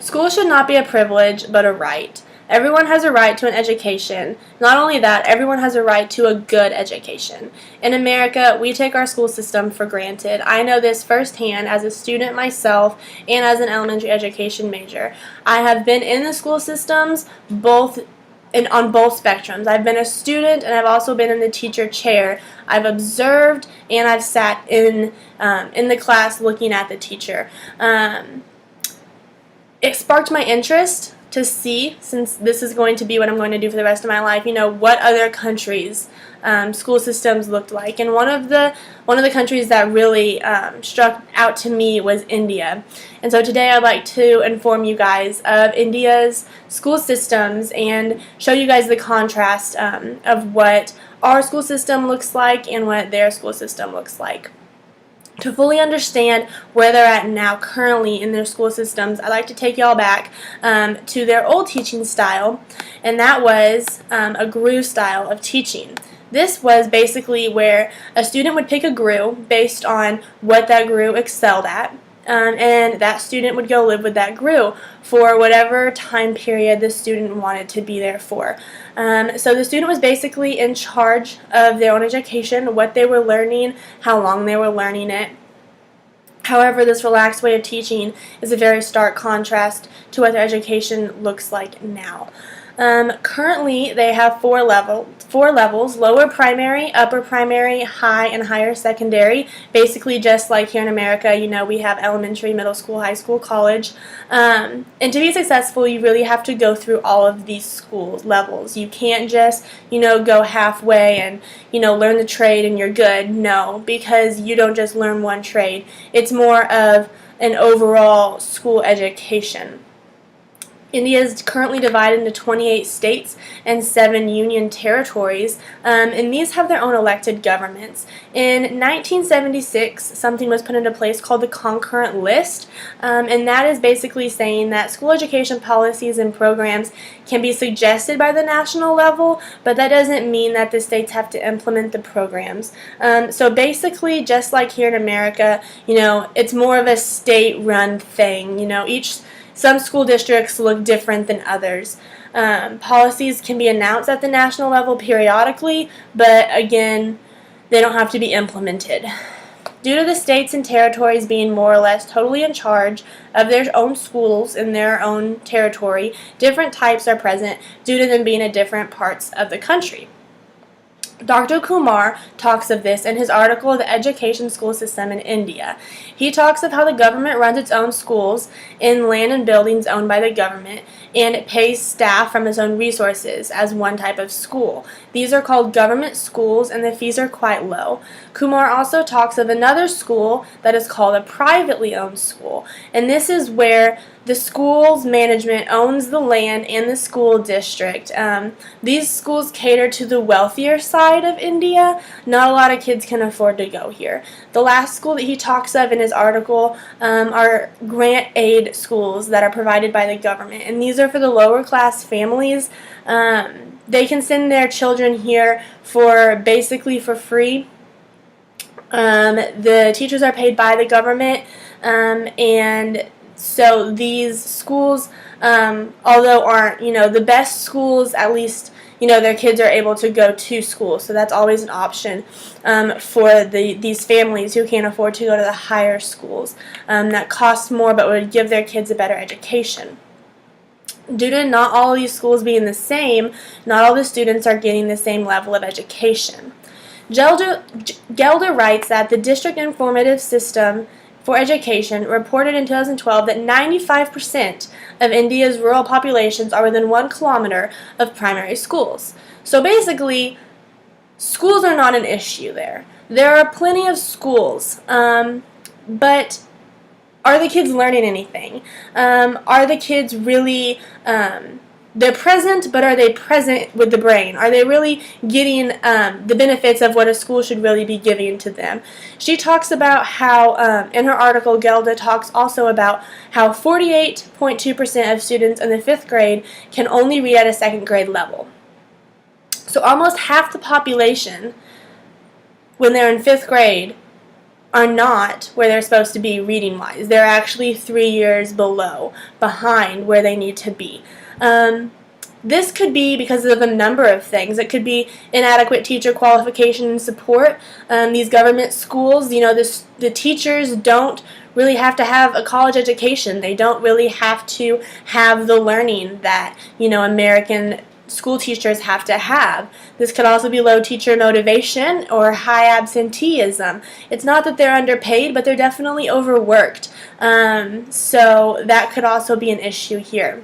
School should not be a privilege, but a right. Everyone has a right to an education. Not only that, everyone has a right to a good education. In America, we take our school system for granted. I know this firsthand as a student myself and as an elementary education major. I have been in the school systems on both spectrums. I've been a student and I've also been in the teacher chair. I've observed and I've sat in the class looking at the teacher. It sparked my interest to see, since this is going to be what I'm going to do for the rest of my life, what other countries' school systems looked like. And one of the countries that really struck out to me was India. And so today I'd like to inform you guys of India's school systems and show you guys the contrast of what our school system looks like and what their school system looks like. To fully understand where they're at now currently in their school systems, I'd like to take y'all back to their old teaching style, and that was a GRU style of teaching. This was basically where a student would pick a GRU based on what that GRU excelled at, and that student would go live with that GRU for whatever time period the student wanted to be there for. So the student was basically in charge of their own education, what they were learning, how long they were learning it. However, this relaxed way of teaching is a very stark contrast to what their education looks like now. Currently, they have four levels: lower primary, upper primary, high, and higher secondary. Basically, just like here in America, we have elementary, middle school, high school, college. And to be successful, you really have to go through all of these school levels. You can't just, go halfway and, learn the trade and you're good. No, because you don't just learn one trade. It's more of an overall school education. India is currently divided into 28 states and 7 union territories, and these have their own elected governments. In 1976, something was put into place called the Concurrent List, and that is basically saying that school education policies and programs can be suggested by the national level, but that doesn't mean that the states have to implement the programs. So basically, just like here in America, it's more of a state-run thing. Some school districts look different than others. Policies can be announced at the national level periodically, but again, they don't have to be implemented. Due to the states and territories being more or less totally in charge of their own schools in their own territory, different types are present due to them being in different parts of the country. Dr. Kumar talks of this in his article, The Education School System in India. He talks of how the government runs its own schools in land and buildings owned by the government, and it pays staff from its own resources as one type of school. These are called government schools, and the fees are quite low. Kumar also talks of another school that is called a privately owned school, and this is where the school's management owns the land and the school district. These schools cater to the wealthier side of India. Not a lot of kids can afford to go here. The last school that he talks of in his article are grant aid schools that are provided by the government, and these are for the lower class families. They can send their children here basically for free. The teachers are paid by the government, and so these schools, although aren't, the best schools, at least, their kids are able to go to school. So that's always an option for these families who can't afford to go to the higher schools that cost more but would give their kids a better education. Due to not all of these schools being the same, not all the students are getting the same level of education. Gelder writes that the District Informative System for Education reported in 2012 that 95% of India's rural populations are within 1 kilometer of primary schools. So basically, schools are not an issue there. There are plenty of schools, but are the kids learning anything? Are the kids really, they're present, but are they present with the brain? Are they really getting the benefits of what a school should really be giving to them? She talks about how, in her article, Gelda talks also about how 48.2% of students in the 5th grade can only read at a 2nd grade level. So almost half the population, when they're in 5th grade, are not where they're supposed to be reading-wise. They're actually 3 years behind where they need to be. This could be because of a number of things. It could be inadequate teacher qualification and support. These government schools, the teachers don't really have to have a college education. They don't really have to have the learning that, American school teachers have to have. This could also be low teacher motivation or high absenteeism. It's not that they're underpaid, but they're definitely overworked. So that could also be an issue here.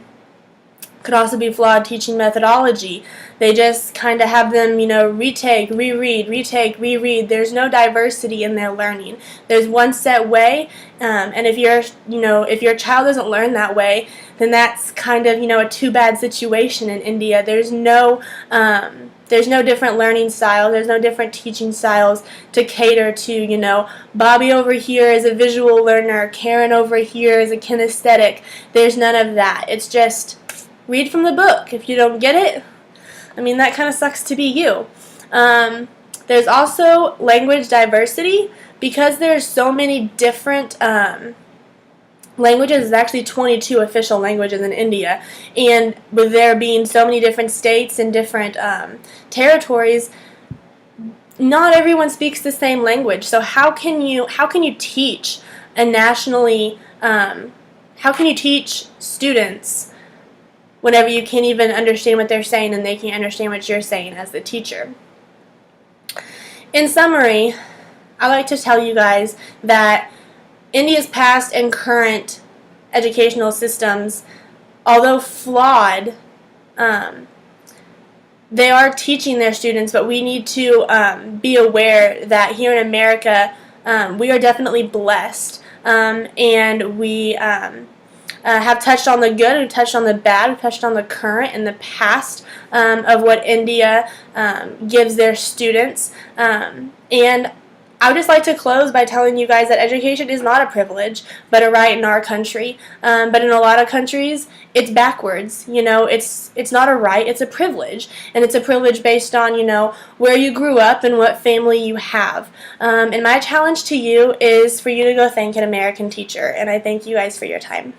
Could also be flawed teaching methodology. They just kind of have them, retake, reread, retake, reread. There's no diversity in their learning. There's one set way, and if your child doesn't learn that way, then that's kind of, a too bad situation in India. There's no different learning style. There's no different teaching styles to cater to, Bobby over here is a visual learner, Karen over here is a kinesthetic. There's none of that. It's just read from the book. If you don't get it, that kind of sucks to be you. There's also language diversity. Because there's so many different languages, there's actually 22 official languages in India, and with there being so many different states and different territories, not everyone speaks the same language. So how can you teach a nationally, how can you teach students whenever you can't even understand what they're saying and they can't understand what you're saying as the teacher? In summary, I like to tell you guys that India's past and current educational systems, although flawed, they are teaching their students, but we need to be aware that here in America, we are definitely blessed, and we have touched on the good, we've touched on the bad, we've touched on the current and the past of what India gives their students. And I would just like to close by telling you guys that education is not a privilege, but a right in our country. But in a lot of countries, it's backwards. It's not a right, it's a privilege. And it's a privilege based on, where you grew up and what family you have. And my challenge to you is for you to go thank an American teacher. And I thank you guys for your time.